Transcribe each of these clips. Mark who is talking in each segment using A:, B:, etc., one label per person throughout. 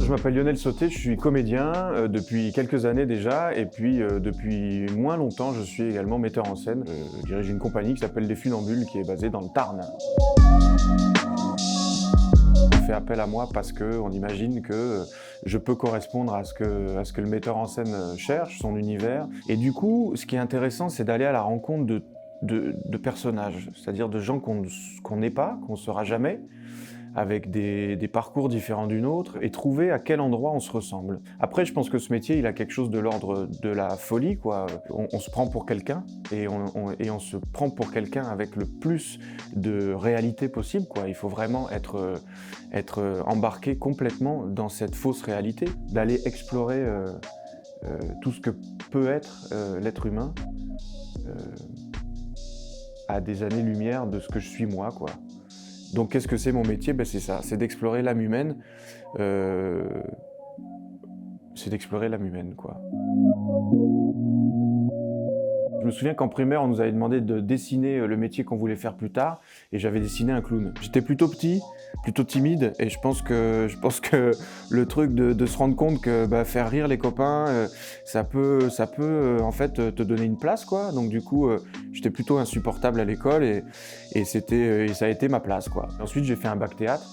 A: Je m'appelle Lionel Sauté, je suis comédien depuis quelques années déjà, et puis depuis moins longtemps, je suis également metteur en scène. Je dirige une compagnie qui s'appelle Les Funambules, qui est basée dans le Tarn. On fait appel à moi parce qu'on imagine que je peux correspondre à ce que le metteur en scène cherche, son univers. Et du coup, ce qui est intéressant, c'est d'aller à la rencontre de personnages, c'est-à-dire de gens qu'on n'est pas, qu'on ne sera jamais, avec des parcours différents d'une autre, et trouver à quel endroit on se ressemble. Après, je pense que ce métier, il a quelque chose de l'ordre de la folie, quoi. On se prend pour quelqu'un, et on se prend pour quelqu'un avec le plus de réalité possible, quoi. Il faut vraiment être embarqué complètement dans cette fausse réalité, d'aller explorer tout ce que peut être l'être humain à des années-lumière de ce que je suis moi, quoi. Donc qu'est-ce que c'est mon métier? C'est ça, c'est d'explorer l'âme humaine. C'est d'explorer l'âme humaine, quoi. Je me souviens qu'en primaire, on nous avait demandé de dessiner le métier qu'on voulait faire plus tard, et j'avais dessiné un clown. J'étais plutôt petit, plutôt timide, et je pense que le truc de se rendre compte que faire rire les copains, ça peut en fait te donner une place, quoi. Donc du coup, j'étais plutôt insupportable à l'école, et ça a été ma place, quoi. Ensuite, j'ai fait un bac théâtre.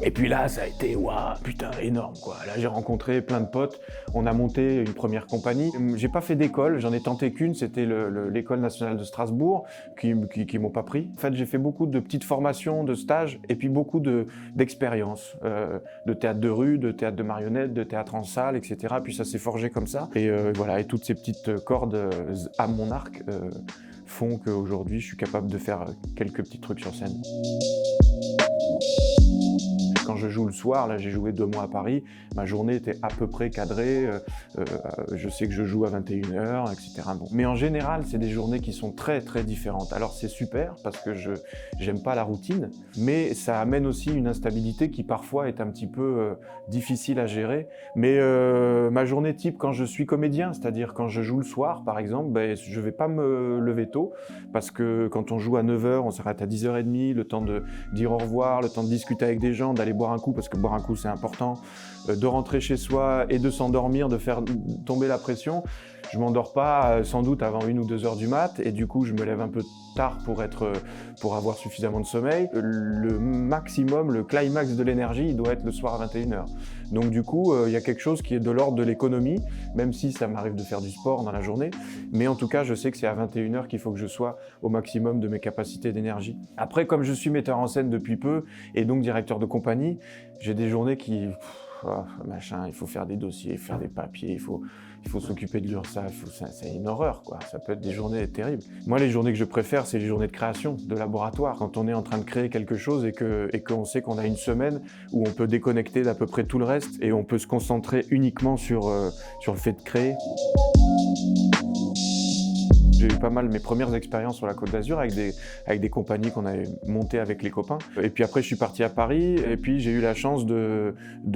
A: Et puis là, ça a été, waouh, putain, énorme, quoi. Là, j'ai rencontré plein de potes, on a monté une première compagnie. J'ai pas fait d'école, j'en ai tenté qu'une, c'était l'École nationale de Strasbourg, qui m'ont pas pris. En fait, j'ai fait beaucoup de petites formations, de stages, et puis beaucoup d'expériences, de théâtre de rue, de théâtre de marionnettes, de théâtre en salle, etc. Puis ça s'est forgé comme ça. Et voilà, et toutes ces petites cordes à mon arc font qu'aujourd'hui, je suis capable de faire quelques petits trucs sur scène. Quand je joue le soir, là j'ai joué 2 mois à Paris, ma journée était à peu près cadrée, je sais que je joue à 21h, etc. Bon. Mais en général, c'est des journées qui sont très très différentes. Alors c'est super parce que j'aime pas la routine, mais ça amène aussi une instabilité qui parfois est un petit peu difficile à gérer. Mais ma journée type quand je suis comédien, c'est-à-dire quand je joue le soir par exemple, je vais pas me lever tôt parce que quand on joue à 9h, on s'arrête à 10h30, le temps de dire au revoir, le temps de discuter avec des gens, d'aller boire un coup, parce que boire un coup c'est important, de rentrer chez soi et de s'endormir, de faire tomber la pression. Je m'endors pas sans doute avant 1 ou 2 heures du mat, et du coup je me lève un peu tard pour avoir suffisamment de sommeil. Le maximum, le climax de l'énergie, il doit être le soir à 21h. Donc du coup, il y a quelque chose qui est de l'ordre de l'économie, même si ça m'arrive de faire du sport dans la journée, mais en tout cas je sais que c'est à 21h qu'il faut que je sois au maximum de mes capacités d'énergie. Après, comme je suis metteur en scène depuis peu, et donc directeur de compagnie, j'ai des journées qui... il faut faire des dossiers, faire des papiers, il faut s'occuper de l'URSSAF, c'est une horreur, quoi. Ça peut être des journées terribles. Moi, les journées que je préfère, c'est les journées de création, de laboratoire. Quand on est en train de créer quelque chose et qu'on sait qu'on a une semaine où on peut déconnecter d'à peu près tout le reste et on peut se concentrer uniquement sur le fait de créer. J'ai eu pas mal mes premières expériences sur la Côte d'Azur avec des compagnies qu'on avait montées avec les copains. Et puis après, je suis parti à Paris, et puis j'ai eu la chance de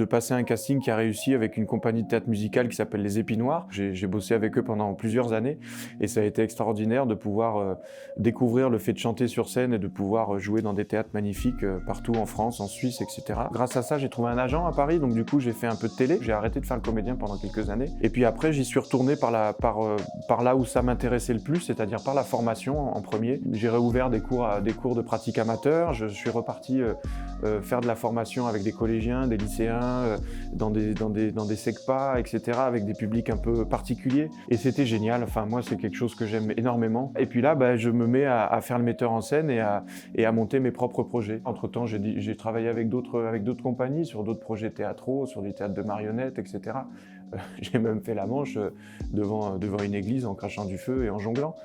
A: passer un casting qui a réussi avec une compagnie de théâtre musical qui s'appelle Les Épinoirs. J'ai bossé avec eux pendant plusieurs années, et ça a été extraordinaire de pouvoir découvrir le fait de chanter sur scène et de pouvoir jouer dans des théâtres magnifiques partout en France, en Suisse, etc. Grâce à ça, j'ai trouvé un agent à Paris, donc du coup, j'ai fait un peu de télé. J'ai arrêté de faire le comédien pendant quelques années. Et puis après, j'y suis retourné par là où ça m'intéressait le plus, c'est-à-dire par la formation en premier. J'ai réouvert des cours de pratique amateur. Je suis reparti faire de la formation avec des collégiens, des lycéens, dans des SECPA, etc., avec des publics un peu particuliers. Et c'était génial. Enfin, moi, c'est quelque chose que j'aime énormément. Et puis là, je me mets à faire le metteur en scène et à monter mes propres projets. Entre-temps, j'ai travaillé avec d'autres compagnies, sur d'autres projets théâtraux, sur des théâtres de marionnettes, etc. J'ai même fait la manche devant une église en crachant du feu et en jonglant.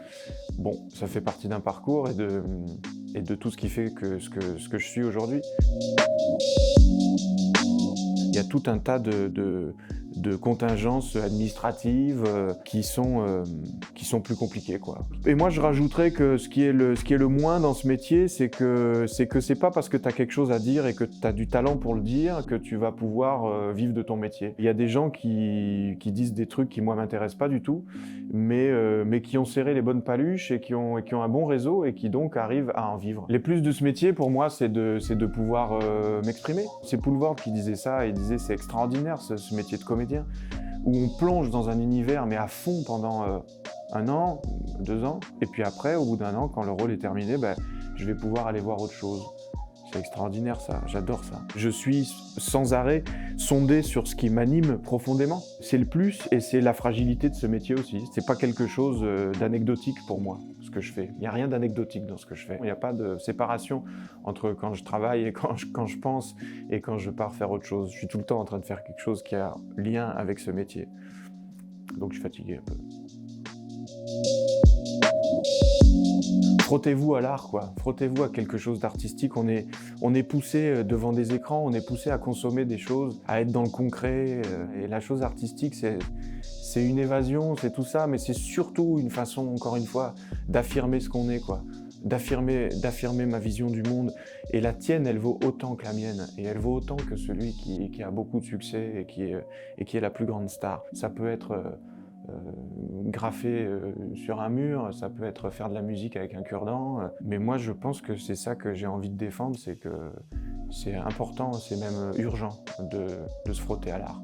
A: Bon, ça fait partie d'un parcours et de tout ce qui fait ce que je suis aujourd'hui. Il y a tout un tas de de contingences administratives qui sont plus compliquées, quoi. Et moi, je rajouterais que ce qui est le moins dans ce métier, c'est que c'est pas parce que tu as quelque chose à dire et que tu as du talent pour le dire que tu vas pouvoir vivre de ton métier. Il y a des gens qui disent des trucs qui, moi, m'intéressent pas du tout, mais qui ont serré les bonnes paluches et qui ont un bon réseau et qui donc arrivent à en vivre. Les plus de ce métier, pour moi, c'est de pouvoir m'exprimer. C'est Poulvord qui disait ça, il disait c'est extraordinaire ce métier de comédien, où on plonge dans un univers mais à fond pendant 1 an, 2 ans, et puis après, au bout d'1 an, quand le rôle est terminé, je vais pouvoir aller voir autre chose. C'est extraordinaire ça, j'adore ça. Je suis sans arrêt sondé sur ce qui m'anime profondément. C'est le plus et c'est la fragilité de ce métier aussi. C'est pas quelque chose d'anecdotique pour moi, ce que je fais. Il n'y a rien d'anecdotique dans ce que je fais. Il n'y a pas de séparation entre quand je travaille et quand je pense et quand je pars faire autre chose. Je suis tout le temps en train de faire quelque chose qui a lien avec ce métier. Donc je suis fatigué un peu. Frottez-vous à l'art, quoi. Frottez-vous à quelque chose d'artistique. On est poussé devant des écrans, on est poussé à consommer des choses, à être dans le concret. Et la chose artistique, c'est une évasion, c'est tout ça, mais c'est surtout une façon, encore une fois, d'affirmer ce qu'on est, quoi. D'affirmer ma vision du monde. Et la tienne, elle vaut autant que la mienne. Et elle vaut autant que celui qui a beaucoup de succès et qui est la plus grande star. Ça peut être graffer sur un mur, ça peut être faire de la musique avec un cure-dent, mais moi je pense que c'est ça que j'ai envie de défendre, c'est que c'est important, c'est même urgent de se frotter à l'art.